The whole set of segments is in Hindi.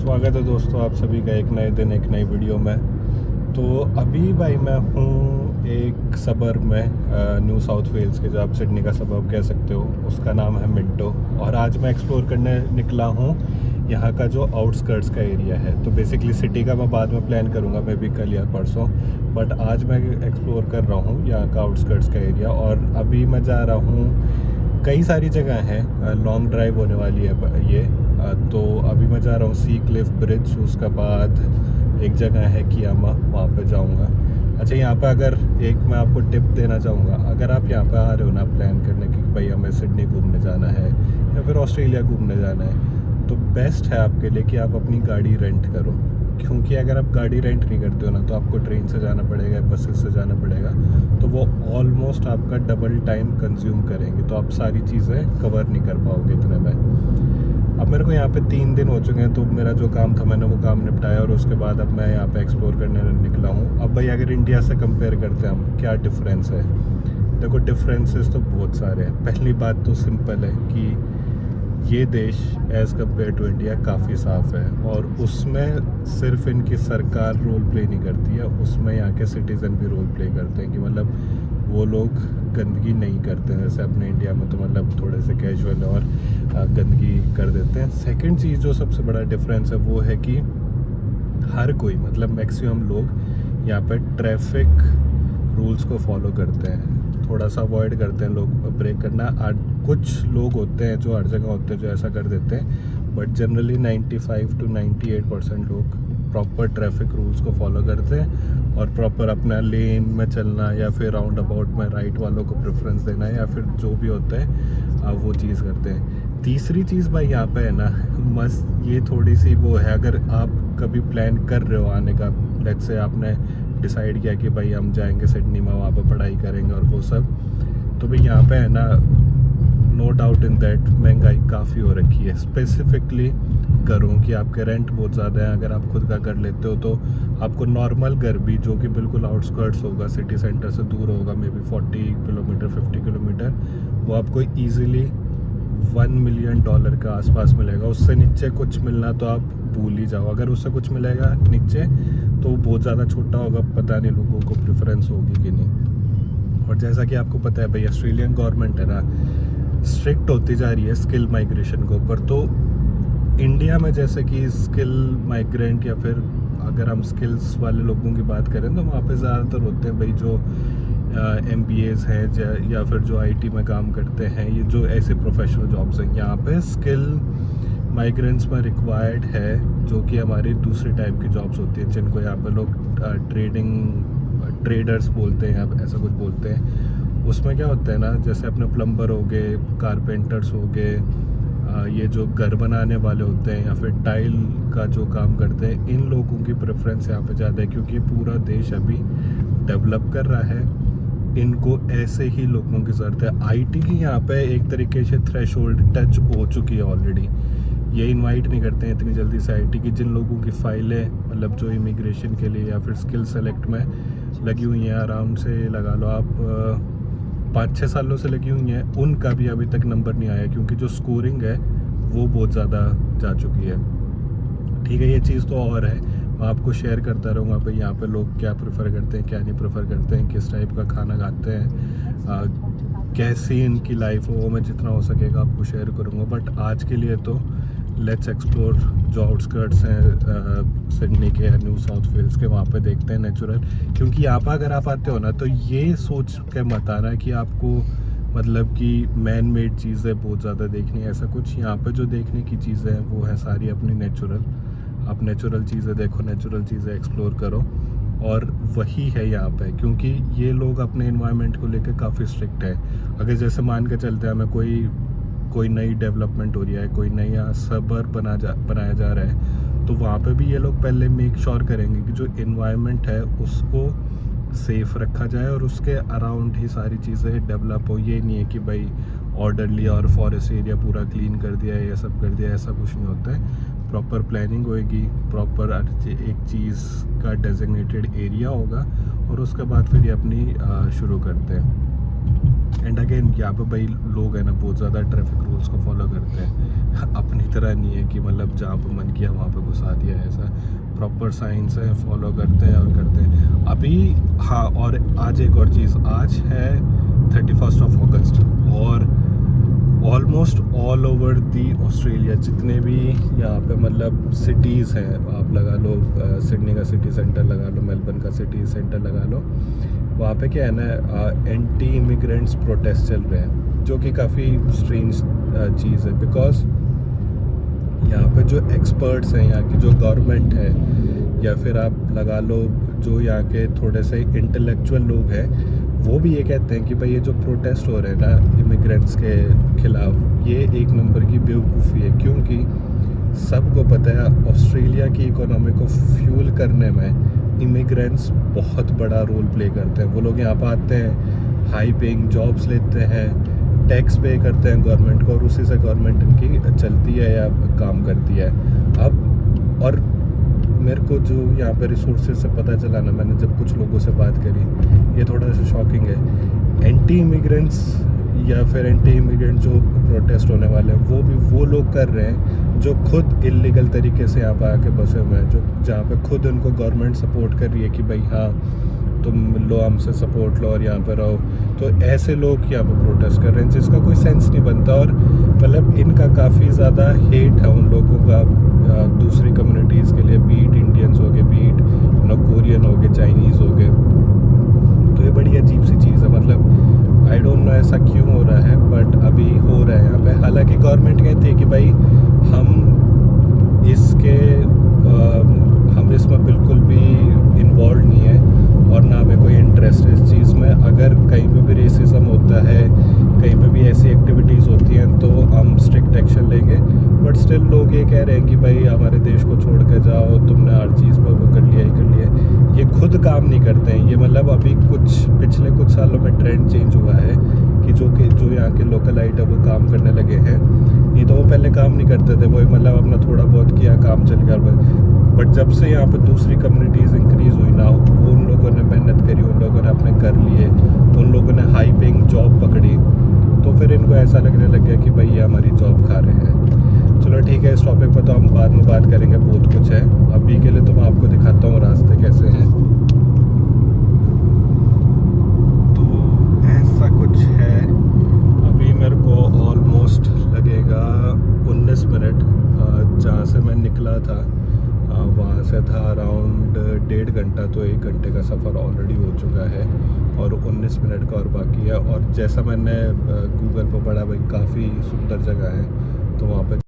स्वागत है दोस्तों आप सभी का एक नए दिन एक नई वीडियो में। तो अभी भाई मैं हूँ एक सबर्ब में, न्यू साउथ वेल्स के, जो आप सिडनी का सबर्ब कह सकते हो, उसका नाम है मिंटो। और आज मैं एक्सप्लोर करने निकला हूँ यहाँ का जो आउटस्कर्ट्स का एरिया है। तो बेसिकली सिटी का मैं बाद में प्लान करूँगा, मे बी कल या परसों, बट आज मैं एक्सप्लोर कर रहा हूँ यहाँ का आउटस्कर्ट्स का एरिया। और अभी मैं जा रहा हूँ, कई सारी जगह हैं, लॉन्ग ड्राइव होने वाली है ये। तो अभी मैं जा रहा हूँ सी क्लिफ ब्रिज, उसके बाद एक जगह है कियामा, वहाँ पे जाऊँगा। अच्छा, यहाँ पे अगर एक मैं आपको टिप देना चाहूँगा, अगर आप यहाँ पे आ रहे हो ना प्लान करने की भाई हमें सिडनी घूमने जाना है या फिर ऑस्ट्रेलिया घूमने जाना है, तो बेस्ट है आपके लिए कि आप अपनी गाड़ी रेंट करो। क्योंकि अगर आप गाड़ी रेंट नहीं करते हो ना, तो आपको ट्रेन से जाना पड़ेगा, बसेस से जाना पड़ेगा, तो वो ऑलमोस्ट आपका डबल टाइम कंज्यूम करेंगे, तो आप सारी चीज़ें कवर नहीं कर पाओगे इतने में। अब मेरे को यहाँ पे 3 दिन हो चुके हैं, तो मेरा जो काम था मैंने वो काम निपटाया, और उसके बाद अब मैं यहाँ पे एक्सप्लोर करने निकला हूँ। अब भाई अगर इंडिया से कंपेयर करते हैं हम, क्या डिफरेंस है? देखो, डिफरेंसेस तो बहुत सारे हैं। पहली बात तो सिंपल है कि ये देश एज़ कम्पेयर टू इंडिया काफ़ी साफ़ है, और उसमें सिर्फ इनकी सरकार रोल प्ले नहीं करती है, उसमें यहाँ के सिटीज़न भी रोल प्ले करते हैं कि मतलब वो लोग गंदगी नहीं करते हैं। जैसे अपने इंडिया में तो मतलब थोड़े से कैजुअल और गंदगी कर देते हैं। सेकंड चीज़ जो सबसे बड़ा डिफरेंस है वो है कि हर कोई, मतलब मैक्सिमम लोग यहाँ पर ट्रैफिक रूल्स को फॉलो करते हैं, थोड़ा सा अवॉइड करते हैं लोग ब्रेक करना। कुछ लोग होते हैं जो हर जगह होते हैं जो ऐसा कर देते हैं, बट जनरली 95 to 98% लोग प्रॉपर ट्रैफिक रूल्स को फॉलो करते हैं और प्रॉपर अपना लेन में चलना, या फिर राउंड अबाउट में राइट वालों को प्रेफरेंस देना, या फिर जो भी होता है वो चीज़ करते हैं। तीसरी चीज़ भाई यहाँ पे है ना, मस्त ये थोड़ी सी वो है, अगर आप कभी प्लान कर रहे हो आने का, लेट्स से आपने डिसाइड किया कि भाई हम जाएंगे सिडनी में, वहाँ पे पढ़ाई करेंगे और वो सब, तो भाई यहाँ पे है ना, नो डाउट इन दैट महंगाई काफ़ी हो रखी है। स्पेसिफिकली घरों की आपके रेंट बहुत ज़्यादा है। अगर आप खुद का घर लेते हो तो आपको नॉर्मल घर भी, जो कि बिल्कुल आउटस्कर्ट्स होगा, सिटी सेंटर से दूर होगा, मे बी 40 किलोमीटर 50 किलोमीटर, वो आपको ईजिली $1 मिलियन के आसपास मिलेगा। उससे नीचे कुछ मिलना तो आप भूल ही जाओ। अगर उससे कुछ मिलेगा नीचे तो वो बहुत ज़्यादा छोटा होगा, पता नहीं लोगों को प्रेफरेंस होगी कि नहीं। और जैसा कि आपको पता है भाई, ऑस्ट्रेलियन गवर्नमेंट है ना, स्ट्रिक्ट होती जा रही है स्किल माइग्रेशन के ऊपर। तो इंडिया में जैसे कि स्किल माइग्रेंट, या फिर अगर हम स्किल्स वाले लोगों की बात करें, तो वहाँ पे ज़्यादातर होते हैं भाई जो MBAs हैं, या फिर जो IT में काम करते हैं, ये जो ऐसे प्रोफेशनल जॉब्स हैं। यहाँ पे स्किल माइग्रेंट्स में रिक्वायर्ड है, जो कि हमारी दूसरी टाइप की जॉब्स होती हैं, जिनको यहाँ पे लोग ट्रेडर्स बोलते हैं, या ऐसा कुछ बोलते हैं। उसमें क्या होता है ना, जैसे अपने प्लम्बर हो गए, कारपेंटर्स हो गए, ये जो घर बनाने वाले होते हैं, या फिर टाइल का जो काम करते हैं, इन लोगों की प्रेफरेंस यहाँ पे ज़्यादा है, क्योंकि पूरा देश अभी डेवलप कर रहा है। इनको ऐसे ही लोगों की ज़रूरत है। IT की यहाँ पे एक तरीके से थ्रेशोल्ड टच हो चुकी है ऑलरेडी। ये इनवाइट नहीं करते हैं इतनी जल्दी से IT की। जिन लोगों की फाइलें, मतलब जो इमिग्रेशन के लिए या फिर स्किल सेलेक्ट में लगी हुई हैं, आराम से लगा लो आप 5-6 सालों से लगी हुई हैं, उनका भी अभी तक नंबर नहीं आया, क्योंकि जो स्कोरिंग है वो बहुत ज़्यादा जा चुकी है। ठीक है, ये चीज़ तो और है, मैं आपको शेयर करता रहूँगा भाई यहाँ पे लोग क्या प्रेफर करते हैं, क्या नहीं प्रेफर करते हैं, किस टाइप का खाना खाते हैं, कैसी इनकी लाइफ हो, वो मैं जितना हो सकेगा आपको शेयर करूँगा। बट आज के लिए तो लेट्स एक्सप्लोर जो आउटस्कर्ट्स हैं सिडनी के या न्यू साउथ वेल्स के, वहाँ पे देखते हैं नेचुरल। क्योंकि यहाँ पर अगर आप आते हो ना, तो ये सोच के मत आना कि आपको मतलब कि मैन मेड चीज़ें बहुत ज़्यादा देखनी है, ऐसा कुछ। यहाँ पे जो देखने की चीज़ें हैं वो है सारी अपनी नेचुरल। आप नेचुरल चीज़ें देखो, नेचुरल चीज़ें एक्सप्लोर करो, और वही है यहाँ पे। क्योंकि ये लोग अपने इन्वायरमेंट को लेकर काफ़ी स्ट्रिक्ट है। अगर जैसे मान के चलते हैं, हमें कोई नई डेवलपमेंट हो रही है, कोई नया सबर्ब बनाया जा रहा है, तो वहाँ पे भी ये लोग पहले मेक श्योर करेंगे कि जो इन्वायरमेंट है उसको सेफ़ रखा जाए, और उसके अराउंड ही सारी चीज़ें डेवलप हो। ये नहीं है कि भाई ऑर्डर लिया और फॉरेस्ट एरिया पूरा क्लीन कर दिया, ये सब कर दिया, ऐसा कुछ नहीं होता है। प्रॉपर प्लानिंग होएगी, प्रॉपर एक चीज़ का डेजिग्नेटेड एरिया होगा, और उसके बाद फिर ये अपनी शुरू करते हैं। एंड अगेन यहाँ पे भाई लोग हैं ना बहुत ज़्यादा ट्रैफिक रूल्स को फॉलो करते हैं। अपनी तरह नहीं है कि मतलब जहाँ पे मन किया वहाँ पे घुसा दिया, ऐसा प्रॉपर साइंस है, फॉलो करते हैं और करते हैं अभी। हाँ, और आज एक और चीज़, आज है 31 अगस्त और almost all over the Australia जितने भी यहाँ पे मतलब सिटीज़ हैं, आप लगा लो सिडनी का सिटी सेंटर लगा लो, मेलबर्न का सिटी सेंटर लगा लो, वहाँ पे क्या है ना एंटी इमिग्रेंट्स प्रोटेस्ट चल रहे हैं, जो कि काफ़ी स्ट्रेंज चीज़ है। बिकॉज यहाँ पे जो एक्सपर्ट्स हैं, यहाँ की जो गवर्नमेंट है, या फिर आप लगा लो जो यहाँ के थोड़े से इंटेलेक्चुअल लोग हैं, वो भी ये कहते हैं कि भाई ये जो प्रोटेस्ट हो रहे हैं ना इमिग्रेंट्स के खिलाफ, ये एक नंबर की बेवकूफ़ी है। क्योंकि सबको पता है ऑस्ट्रेलिया की इकोनॉमी को फ्यूल करने में इमिग्रेंट्स बहुत बड़ा रोल प्ले करते हैं। वो लोग यहाँ पर आते हैं, हाई पेइंग जॉब्स लेते हैं, टैक्स पे करते हैं गवर्नमेंट को, और उसी से गवर्नमेंट इनकी चलती है या काम करती है। अब और मेरे को जो यहाँ पे रिसोर्सेज से पता चला ना, मैंने जब कुछ लोगों से बात करी, ये थोड़ा सा शॉकिंग है। एंटी इमिग्रेंट्स या फिर एंटी इमिग्रेंट जो प्रोटेस्ट होने वाले हैं, वो भी वो लोग कर रहे हैं जो खुद इलीगल तरीके से यहाँ पर आके बसे हुए हैं, जो जहाँ पे खुद उनको गवर्नमेंट सपोर्ट कर रही है कि भाई हाँ तुम लो, हमसे सपोर्ट लो और यहाँ पर रहो। तो ऐसे लोग यहाँ पर प्रोटेस्ट कर रहे हैं जिसका कोई सेंस नहीं बनता। और मतलब इनका काफ़ी ज़्यादा हेट है उन लोगों का दूसरी कम्युनिटीज़ के लिए, बीट इंडियंस हो गए, बीट कोरियन हो गए, चाइनीज़ हो गए। तो ये बड़ी अजीब सी चीज़ है। मतलब आई डोंट नो ऐसा क्यों हो रहा है, बट अभी हो रहा है यहाँ पे। हालांकि गवर्नमेंट कहती है कि भाई हम इसमें बिल्कुल भी इन्वॉल्व नहीं है और ना हमें कोई इंटरेस्ट है इस चीज़ में। अगर कहीं पे भी रेसिज्म होता है, कहीं पे भी ऐसी एक्टिविटीज़ होती हैं, तो हम स्ट्रिक्ट एक्शन लेंगे। बट स्टिल लोग ये कह रहे हैं कि भाई हमारे देश को छोड़ कर जाओ, तुमने हर चीज़ पर वो कर लिया, ये कर लिया। ये खुद काम नहीं करते हैं। ये मतलब अभी पिछले कुछ सालों में ट्रेंड चेंज हुआ है कि जो यहाँ के लोकलाइट है वो काम करने लगे हैं। नहीं तो वो पहले काम नहीं करते थे, वो मतलब अपना थोड़ा बहुत किया, काम चल गया। बट जब से यहाँ पे दूसरी कम्युनिटीज़ इंक्रीज़ हुई ना, उन लोगों ने मेहनत करी, उन लोगों ने अपने घर लिए, उन लोगों ने हाई पेइंग जॉब पकड़ी, तो फिर इनको ऐसा लगने लग गया कि भाई ये हमारी जॉब खा रहे हैं। चलो ठीक है, इस टॉपिक पर तो हम बाद में बात करेंगे, बहुत कुछ है। अभी के लिए तो मैं आपको दिखाता हूँ रास्ते कैसे हैं। तो ऐसा कुछ है। अभी मेरे को ऑलमोस्ट लगेगा 19 मिनट, जहाँ से मैं निकला था वहाँ से था अराउंड 1.5 घंटा, तो 1 घंटे का सफ़र ऑलरेडी हो चुका है और 19 मिनट का और बाकी है। और जैसा मैंने गूगल पर पढ़ा भाई काफ़ी सुंदर जगह है, तो वहाँ पे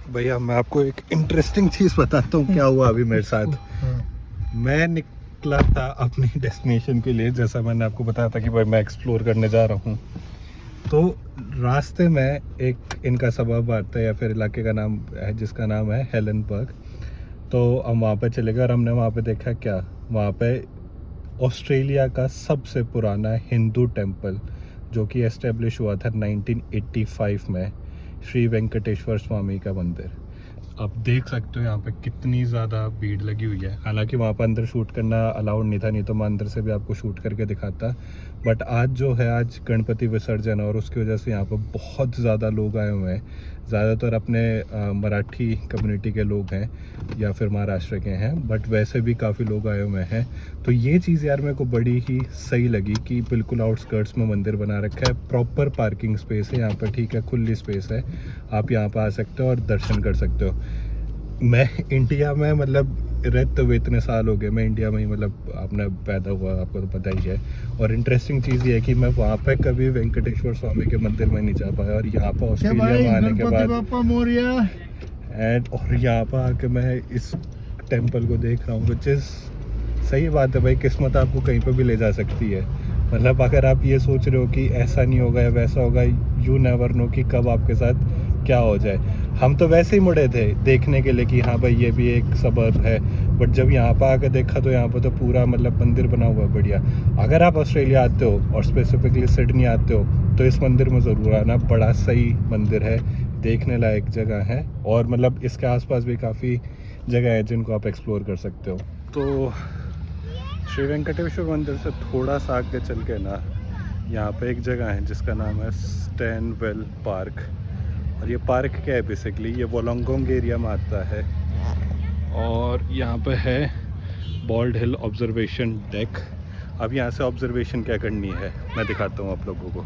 भैया मैं आपको एक इंटरेस्टिंग चीज़ बताता हूँ क्या हुआ अभी मेरे साथ। मैं निकला था अपनी डेस्टिनेशन के लिए, जैसा मैंने आपको बताया था कि भाई मैं एक्सप्लोर करने जा रहा हूँ। तो रास्ते में एक इनका सबब आता है या फिर इलाके का नाम है जिसका नाम है हेलनबर्ग। तो हम वहाँ पे चले गए और हमने वहाँ पे देखा क्या, वहाँ पे ऑस्ट्रेलिया का सबसे पुराना हिंदू टेम्पल जो कि एस्टेब्लिश हुआ था 1985 में, श्री वेंकटेश्वर स्वामी का मंदिर। आप देख सकते हो यहाँ पे कितनी ज़्यादा भीड़ लगी हुई है। हालांकि वहाँ पर अंदर शूट करना अलाउड नहीं था, नहीं तो मैं अंदर से भी आपको शूट करके दिखाता। बट आज जो है, आज गणपति विसर्जन है और उसकी वजह से यहाँ पर बहुत ज़्यादा लोग आए हुए हैं। ज़्यादातर अपने मराठी कम्युनिटी के लोग हैं या फिर महाराष्ट्र के हैं, बट वैसे भी काफ़ी लोग आए हुए हैं। तो ये चीज़ यार मेरे को बड़ी ही सही लगी कि बिल्कुल आउटस्कर्ट्स में मंदिर बना रखा है, प्रॉपर पार्किंग स्पेस है यहाँ पर, ठीक है, खुली स्पेस है, आप यहाँ पर आ सकते हो और दर्शन कर सकते हो। मैं इंडिया में मतलब रहते हुए इतने साल हो गए, मैं इंडिया में ही मतलब अपना पैदा हुआ, आपको तो पता ही है। और इंटरेस्टिंग चीज़ ये है कि मैं वहाँ पे कभी वेंकटेश्वर स्वामी के मंदिर में नहीं जा पाया, और यहाँ पर ऑस्ट्रेलिया में आने के बाद और यहाँ पर आके मैं इस टेम्पल को देख रहा हूँ, विच इज़ सही बात है भाई, किस्मत आपको कहीं पर भी ले जा सकती है। मतलब अगर आप ये सोच रहे हो कि ऐसा नहीं होगा या वैसा होगा, यू नेवर नो कि कब आपके साथ क्या हो जाए। हम तो वैसे ही मुड़े थे देखने के लिए कि हाँ भाई ये भी एक सबर्ब है, बट जब यहाँ पर आकर देखा तो यहाँ पर तो पूरा मतलब मंदिर बना हुआ है बढ़िया। अगर आप ऑस्ट्रेलिया आते हो और स्पेसिफिकली सिडनी आते हो तो इस मंदिर में ज़रूर आना, बड़ा सही मंदिर है, देखने लायक जगह है, और मतलब इसके आसपास भी काफ़ी जगह है जिनको आप एक्सप्लोर कर सकते हो। तो श्री वेंकटेश्वर मंदिर से थोड़ा सा आगे चल के ना यहाँ पे एक जगह है जिसका नाम है स्टैनवेल पार्क, और ये पार्क क्या है बेसिकली, ये वोलोंगोंग एरिया में आता है, और यहाँ पे है बॉल्ड हिल ऑब्जर्वेशन डेक। अब यहाँ से ऑब्जर्वेशन क्या करनी है मैं दिखाता हूँ आप लोगों को।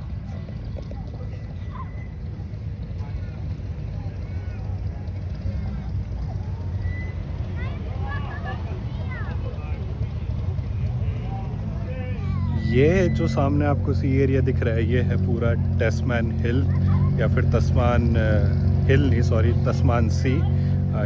ये जो सामने आपको सी एरिया दिख रहा है ये है पूरा टैस्मैन हिल, या फिर तस्मान हिल नहीं सॉरी तस्मान सी,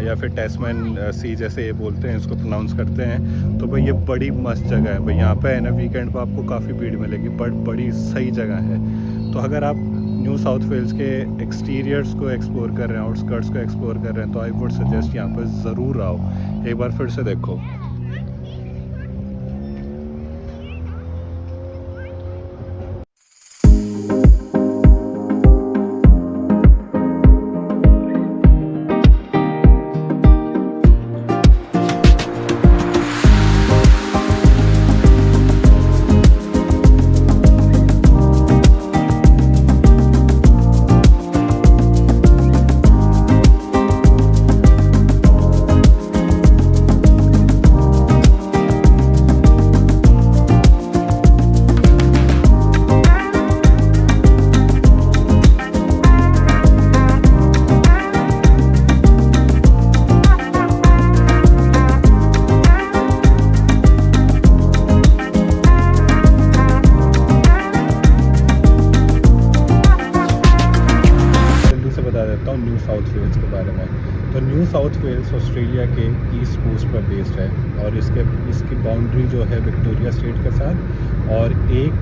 या फिर टैस्मैन सी जैसे ये बोलते हैं, इसको प्रोनाउंस करते हैं। तो भाई ये बड़ी मस्त जगह है भाई, यहाँ पे है ना वीकेंड पे आपको काफ़ी भीड़ मिलेगी, बट बड़ी सही जगह है। तो अगर आप न्यू साउथ वेल्स के एक्सटीरियर्स को एक्सप्लोर कर रहे हैं, आउटस्कर्ट्स को एक्सप्लोर कर रहे हैं, तो आई वुड सजेस्ट यहाँ पर ज़रूर आओ, एक बार फिर से देखो। न्यू साउथ वेल्स के बारे में। तो न्यू साउथ वेल्स ऑस्ट्रेलिया के ईस्ट कोस्ट पर बेस्ड है, और इसकी बाउंड्री जो है विक्टोरिया स्टेट के साथ, और एक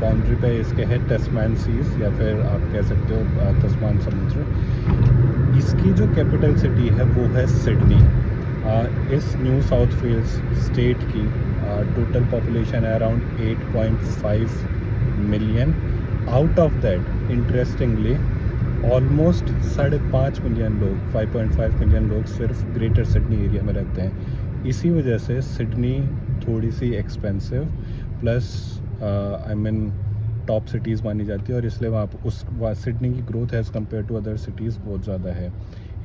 बाउंड्री पे इसके है टस्मान सीज, या फिर आप कह सकते हो तस्मान समुद्र। इसकी जो कैपिटल सिटी है वो है सिडनी। इस न्यू साउथ वेल्स स्टेट की टोटल पॉपुलेशन है around 8.5 million. Out of that interestingly almost 5.5 million लोग, 5.5 मिलियन लोग सिर्फ ग्रेटर सिडनी एरिया में रहते हैं। इसी वजह से सिडनी थोड़ी सी expensive plus I mean top cities मानी जाती है, और इसलिए वहाँ सिडनी की growth as compared to other cities बहुत ज़्यादा है।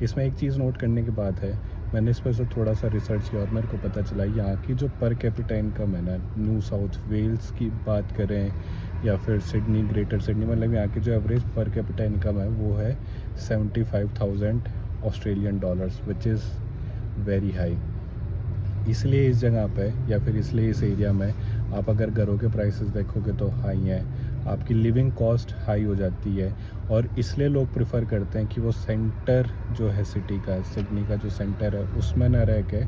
इसमें एक चीज़ नोट करने की बात है, मैंने इस पर से थोड़ा सा रिसर्च किया और मेरे को पता चला यहाँ की जो पर कैपिटा इनकम है ना, न्यू साउथ वेल्स की बात करें या फिर सिडनी, ग्रेटर सिडनी, मतलब यहाँ की जो एवरेज पर कैपिटा इनकम है वो है 75,000 Australian dollars, which is very high. इसलिए इस जगह पे या फिर इसलिए इस एरिया में आप अगर घरों के प्राइसेस देखोगे तो हाई हैं, आपकी लिविंग कॉस्ट हाई हो जाती है, और इसलिए लोग प्रेफर करते हैं कि वो सेंटर जो है सिटी का, सिडनी का जो सेंटर है उसमें ना रह के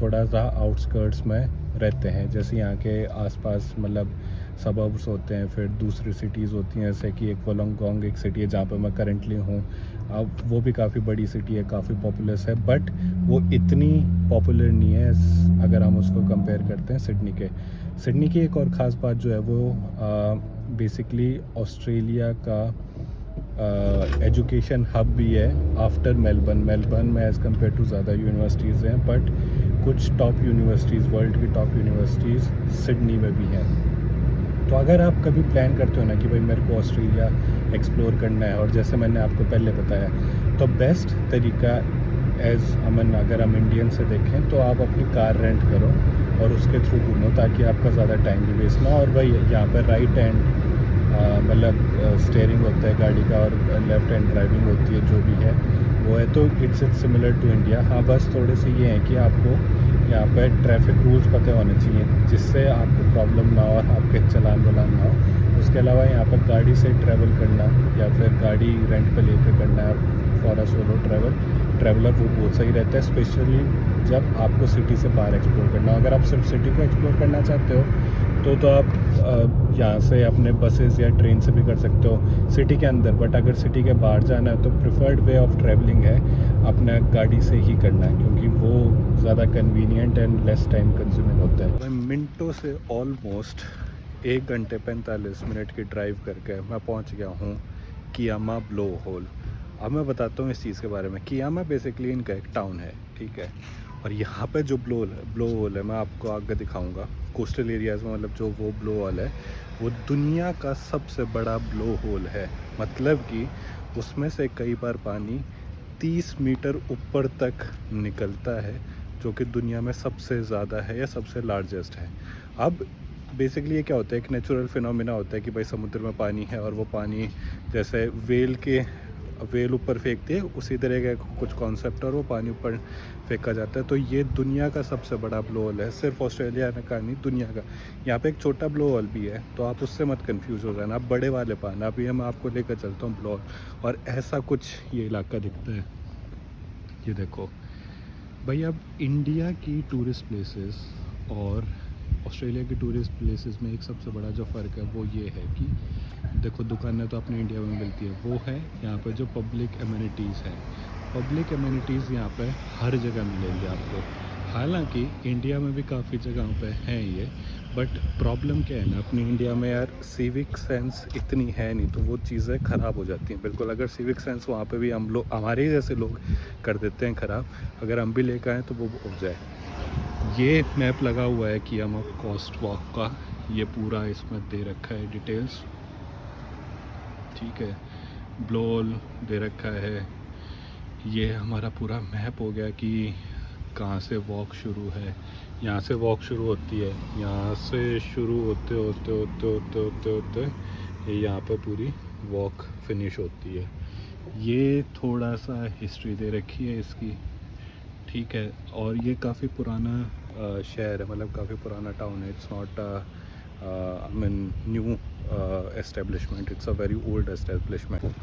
थोड़ा सा आउटस्कर्ट्स में रहते हैं। जैसे यहाँ के आसपास मतलब सबर्ब्स होते हैं, फिर दूसरी सिटीज़ होती हैं, जैसे कि एक वोलोंगोंग एक सिटी है जहाँ पे मैं करंटली हूँ। अब वो भी काफ़ी बड़ी सिटी है, काफ़ी पॉपुलस है, बट वो इतनी पॉपुलर नहीं है अगर हम उसको कंपेयर करते हैं सिडनी के। सिडनी की एक और ख़ास बात जो है वो बेसिकली ऑस्ट्रेलिया का एजुकेशन हब भी है आफ्टर मेलबर्न में एज़ कम्पेयर टू ज़्यादा यूनिवर्सिटीज़ हैं, बट कुछ टॉप यूनिवर्सिटीज़, वर्ल्ड की टॉप यूनिवर्सिटीज़ सिडनी में भी हैं। तो अगर आप कभी प्लान करते हो ना कि भाई मेरे को ऑस्ट्रेलिया एक्सप्लोर करना है, और जैसे मैंने आपको पहले बताया, तो बेस्ट तरीका एज़ अमन अगर हम इंडियन से देखें तो आप अपनी कार रेंट करो और उसके थ्रू घूमो, ताकि आपका ज़्यादा टाइम भी वेस्ट ना हो। और वही यहाँ पर राइट हैंड मतलब स्टेयरिंग होता है गाड़ी का, और लेफ़्ट हैंड ड्राइविंग होती है, जो भी है वो है। तो इट्स सिमिलर टू इंडिया। हाँ, बस थोड़े से ये है कि आपको यहाँ पर ट्रैफिक रूल्स पता होने चाहिए जिससे आपको प्रॉब्लम ना हो, आपके चलान वलान ना हो। उसके अलावा यहाँ पर गाड़ी से ट्रैवल करना या फिर गाड़ी रेंट पे लेकर करना है फॉर अ सोलो ट्रैवलर, वो बहुत सही रहता है, स्पेशली जब आपको सिटी से बाहर एक्सप्लोर करना हो। अगर आप सिर्फ सिटी को एक्सप्लोर करना चाहते हो तो आप यहाँ से अपने बसेस या ट्रेन से भी कर सकते हो सिटी के अंदर। बट अगर सिटी के बाहर जाना है तो प्रिफर्ड वे ऑफ ट्रैवलिंग है अपना गाड़ी से ही करना है, क्योंकि वो ज़्यादा convenient and less time consuming होता है। मिनटों से ऑलमोस्ट 1 घंटे 45 मिनट की ड्राइव करके मैं पहुँच गया हूँ कियामा ब्लो होल। अब मैं बताता हूँ इस चीज़ के बारे में। कियामा बेसिकली इनका एक टाउन है, ठीक है। और यहाँ पे जो ब्लो होल है मैं आपको आगे दिखाऊंगा। कोस्टल एरियाज़ में मतलब जो वो ब्लो होल है वो दुनिया का सबसे बड़ा ब्लो होल है। मतलब कि उसमें से कई बार पानी 30 मीटर ऊपर तक निकलता है, जो कि दुनिया में सबसे ज़्यादा है या सबसे लार्जेस्ट है। अब बेसिकली ये क्या होता है, एक नेचुरल फिनोमिना होता है कि भाई समुद्र में पानी है और वो पानी जैसे वेल ऊपर फेंकती है, उसी तरह का कुछ कॉन्सेप्ट और वो पानी ऊपर फेंका जाता है। तो ये दुनिया का सबसे बड़ा ब्लो होल है, सिर्फ ऑस्ट्रेलिया का नहीं दुनिया का। यहाँ पे एक छोटा ब्लो होल भी है, तो आप उससे मत कंफ्यूज हो जाना, आप बड़े वाले पाना। अभी मैं आपको लेकर चलता हूँ ब्लो होल, और ऐसा कुछ ये इलाका दिखता है। ये देखो भाई, अब इंडिया की टूरिस्ट प्लेसेस और ऑस्ट्रेलिया की टूरिस्ट प्लेसेस में एक सबसे बड़ा जो फ़र्क है वो ये है कि देखो दुकानें तो अपने इंडिया में मिलती है, वो है यहाँ पे जो पब्लिक एमिनिटीज़ हैं। पब्लिक एमिनिटीज़ यहाँ पे हर जगह मिलेंगे आपको। हालांकि इंडिया में भी काफ़ी जगहों पे हैं ये, बट प्रॉब्लम क्या है ना, अपनी इंडिया में यार सिविक सेंस इतनी है नहीं, तो वो चीज़ें ख़राब हो जाती हैं बिल्कुल। अगर सिविक सेंस वहाँ पे भी हम लोग, हमारे ही जैसे लोग कर देते हैं ख़राब, अगर हम भी लेकर आएँ तो वो हो जाए। ये मैप लगा हुआ है कि हम कोस्ट वॉक का, ये पूरा इसमें दे रखा है डिटेल्स, ठीक है। ब्लो होल दे रखा है। ये हमारा पूरा मैप हो गया कि कहाँ से वॉक शुरू है। यहाँ से वॉक शुरू होती है, यहाँ से शुरू होते होते होते होते होते होते ये यहाँ पर पूरी वॉक फिनिश होती है। ये थोड़ा सा हिस्ट्री दे रखी है इसकी, ठीक है। और ये काफ़ी पुराना शहर है, मतलब काफ़ी पुराना टाउन है। It's not I mean new establishment, it's a very old establishment.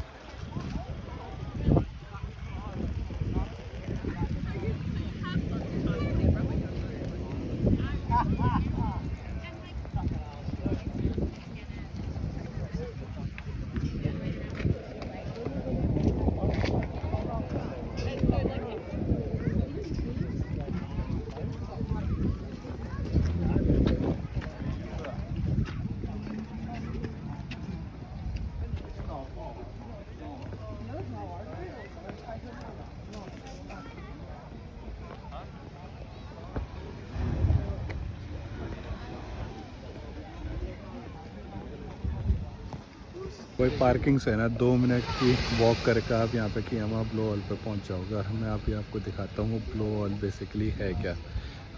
कोई पार्किंग से है ना 2 मिनट की वॉक करके आप यहाँ पे कियामा ब्लो होल पे पहुँच जाओगे। और मैं अभी आपको दिखाता हूँ वो ब्लो होल बेसिकली है क्या।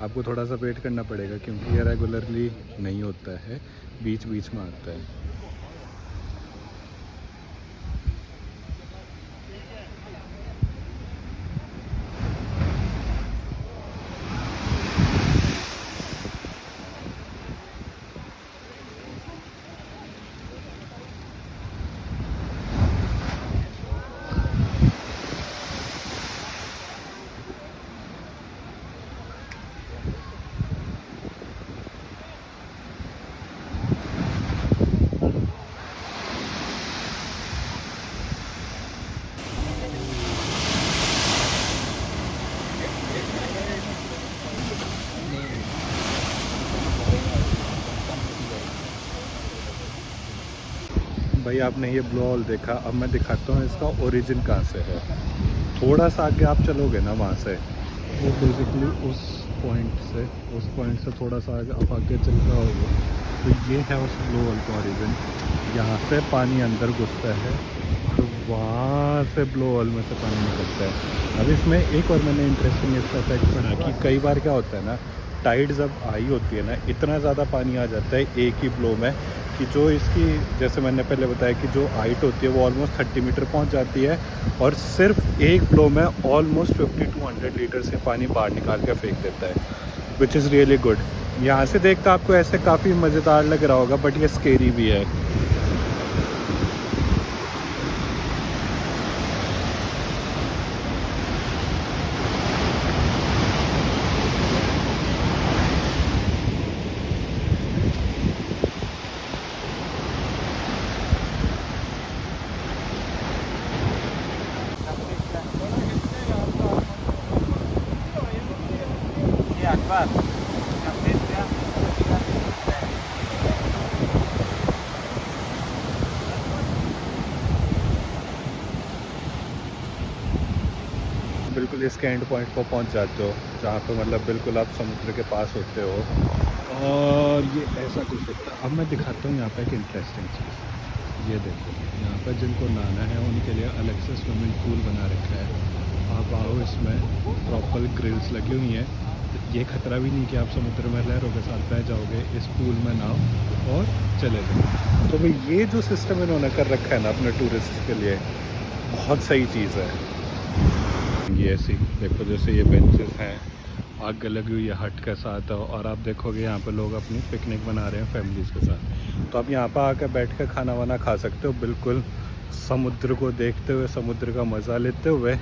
आपको थोड़ा सा वेट करना पड़ेगा क्योंकि ये रेगुलरली नहीं होता है, बीच बीच में आता है। भाई आपने ये ब्लो होल देखा, अब मैं दिखाता हूँ इसका ओरिजिन कहाँ से है। थोड़ा सा आगे आप चलोगे ना, वहाँ से वो बेसिकली उस पॉइंट से थोड़ा सा आगे आप आगे चल रहे होगे तो ये है उस ब्लो होल का ओरिजिन। यहाँ से पानी अंदर घुसता है, तो वहाँ से ब्लो होल में से पानी निकलता है। अब इसमें एक और मैंने इंटरेस्टिंग इसका फैक्ट पढ़ा कि कई बार क्या होता है ना, टाइड जब आई होती है ना, इतना ज़्यादा पानी आ जाता है एक ही ब्लो में कि जो इसकी, जैसे मैंने पहले बताया कि जो हाइट होती है वो ऑलमोस्ट 30 मीटर पहुंच जाती है, और सिर्फ एक ब्लो में ऑलमोस्ट 50 to 100 लीटर से पानी बाहर निकाल कर फेंक देता है, विच इज़ रियली गुड। यहाँ से देखकर आपको ऐसे काफ़ी मज़ेदार लग रहा होगा, बट ये स्केरी भी है। बिल्कुल इसके एंड पॉइंट को पहुंच जाते हो जहाँ पे मतलब बिल्कुल आप समुद्र के पास होते हो और ये ऐसा कुछ होता है। अब मैं दिखाता हूँ यहाँ पे एक इंटरेस्टिंग चीज़। ये देखो यहाँ पर जिनको नहाना है उनके लिए अलग से स्विमिंग पूल बना रखा है। आप आओ, इसमें प्रॉपर ग्रिल्स लगी हुई हैं। ये खतरा भी नहीं कि आप समुद्र में लहरों के साथ बह जाओगे। इस पूल में नाओ और चले जाओ। तो भाई ये जो सिस्टम इन्होंने कर रखा है ना अपने टूरिस्ट के लिए, बहुत सही चीज़ है। ये ऐसी देखो, जैसे ये बेंचेस हैं, आग लगी हुई है हट के साथ, और आप देखोगे यहाँ पे लोग अपनी पिकनिक बना रहे हैं फैमिलीज़ के साथ। तो आप यहाँ पर आकर बैठ कर खाना वाना खा सकते हो, बिल्कुल समुद्र को देखते हुए, समुद्र का मज़ा लेते हुए।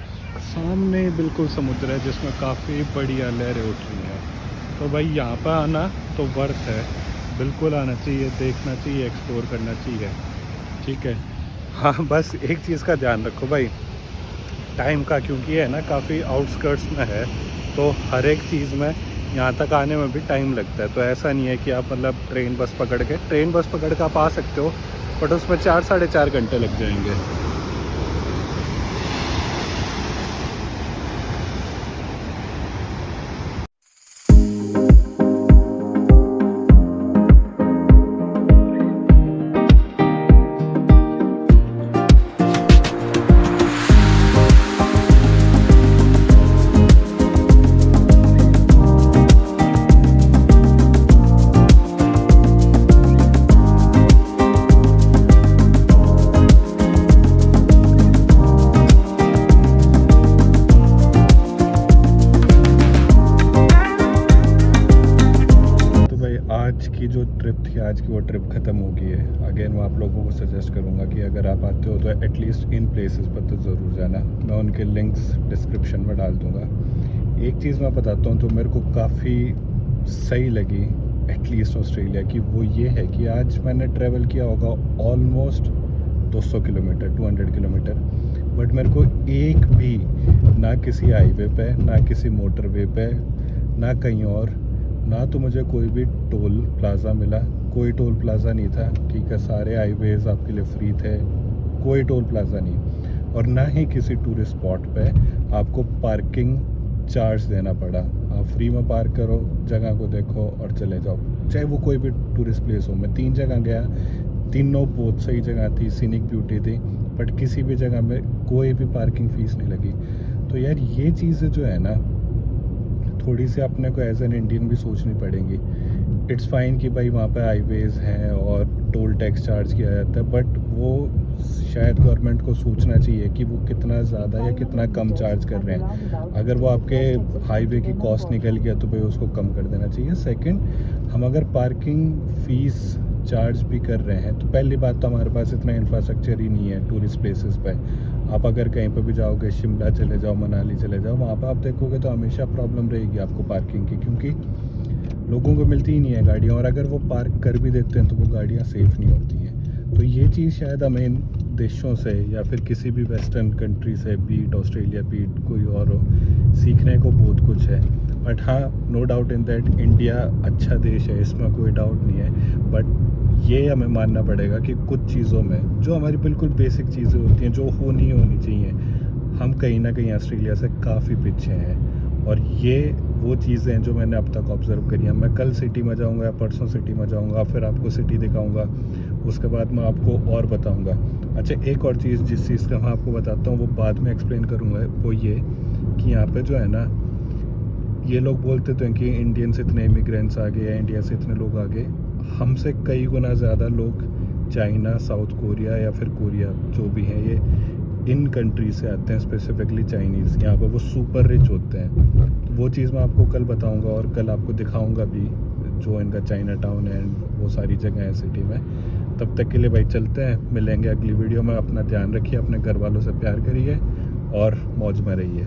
सामने बिल्कुल समुद्र है जिसमें काफ़ी बढ़िया लहरें उठ रही हैं। तो भाई यहाँ पर आना तो वर्थ है, बिल्कुल आना चाहिए, देखना चाहिए, एक्सप्लोर करना चाहिए। ठीक है, हाँ बस एक चीज़ का ध्यान रखो भाई, टाइम का, क्योंकि है ना काफ़ी आउटस्कर्ट्स में है, तो हर एक चीज़ में यहाँ तक आने में भी टाइम लगता है। तो ऐसा नहीं है कि आप मतलब ट्रेन बस पकड़ के आप आ सकते हो, बट उसमें 4-4.5 घंटे लग जाएंगे। आज की जो ट्रिप थी, आज की वो ट्रिप ख़त्म हो गई है। अगेन मैं आप लोगों को सजेस्ट करूंगा कि अगर आप आते हो तो एटलीस्ट इन प्लेसेस पर तो ज़रूर जाना। मैं उनके लिंक्स डिस्क्रिप्शन में डाल दूंगा। एक चीज़ मैं बताता हूँ जो मेरे को काफ़ी सही लगी एटलीस्ट ऑस्ट्रेलिया की, वो ये है कि आज मैंने ट्रैवल किया होगा ऑलमोस्ट 200 किलोमीटर, 200 किलोमीटर, बट मेरे को एक भी ना किसी हाईवे पे, ना किसी मोटरवे पे, ना कहीं और, ना तो मुझे कोई भी टोल प्लाज़ा मिला। कोई टोल प्लाज़ा नहीं था, ठीक है, सारे हाईवेज़ आपके लिए फ्री थे, कोई टोल प्लाज़ा नहीं। और ना ही किसी टूरिस्ट स्पॉट पे आपको पार्किंग चार्ज देना पड़ा। आप फ्री में पार्क करो, जगह को देखो और चले जाओ, चाहे वो कोई भी टूरिस्ट प्लेस हो। मैं 3 जगह गया, तीनों बहुत सही जगह थी, सीनिक ब्यूटी थी, बट किसी भी जगह में कोई भी पार्किंग फ़ीस नहीं लगी। तो यार ये चीज़ें जो है ना, थोड़ी सी अपने को एज एन इंडियन भी सोचनी पड़ेंगी। इट्स फाइन कि भाई वहाँ पे हाईवेज़ हैं और टोल टैक्स चार्ज किया जाता है, बट वो शायद गवर्नमेंट को सोचना चाहिए कि वो कितना ज़्यादा या कितना कम चार्ज कर रहे हैं। अगर वो आपके हाईवे की कॉस्ट निकल गया तो भाई उसको कम कर देना चाहिए। सेकंड, हम अगर पार्किंग फ़ीस चार्ज भी कर रहे हैं तो पहली बात तो हमारे पास इतना इंफ्रास्ट्रक्चर ही नहीं है टूरिस्ट प्लेसेस पे। आप अगर कहीं पर भी जाओगे, शिमला चले जाओ, मनाली चले जाओ, वहाँ पर आप देखोगे तो हमेशा प्रॉब्लम रहेगी आपको पार्किंग की, क्योंकि लोगों को मिलती ही नहीं है गाड़ियाँ, और अगर वो पार्क कर भी देते हैं तो वो गाड़ियाँ सेफ़ नहीं होती हैं। तो ये चीज़ शायद हमें इन देशों से या फिर किसी भी वेस्टर्न कंट्री से, बीट ऑस्ट्रेलिया, बीट कोई और हो, सीखने को बहुत कुछ है। बट हाँ, no doubt in that India अच्छा देश है, इसमें कोई डाउट नहीं है। बट ये हमें मानना पड़ेगा कि कुछ चीज़ों में जो हमारी बिल्कुल बेसिक चीज़ें होती हैं, जो होनी चाहिए, हम कहीं ना कहीं ऑस्ट्रेलिया से काफ़ी पीछे हैं। और ये वो चीज़ें हैं जो मैंने अब तक ऑब्ज़र्व करी हैं। मैं कल सिटी में जाऊंगा या परसों सिटी में जाऊंगा, फिर आपको सिटी दिखाऊंगा, उसके बाद मैं आपको और बताऊंगा। अच्छा, एक और चीज़ जिस चीज़ का मैं आपको बताता हूँ वो बाद में एक्सप्लेन करूँगा, वो ये कि यहाँ पे जो है ना, ये लोग बोलते तो हैं कि इंडियन से इतने इमिग्रेंट्स आ गए या इंडिया से इतने लोग आ गए। हमसे कई गुना ज़्यादा लोग चाइना, साउथ कोरिया या फिर कोरिया जो भी हैं, ये इन कंट्री से आते हैं, स्पेसिफिकली चाइनीज़। यहाँ पर वो सुपर रिच होते हैं। तो वो चीज़ मैं आपको कल बताऊंगा और कल आपको दिखाऊंगा भी, जो इनका चाइना टाउन है, वो सारी जगह है सिटी में। तब तक के लिए भाई चलते हैं, मिलेंगे अगली वीडियो में। अपना ध्यान रखिए, अपने घर वालों से प्यार करिए और मौज में रहिए।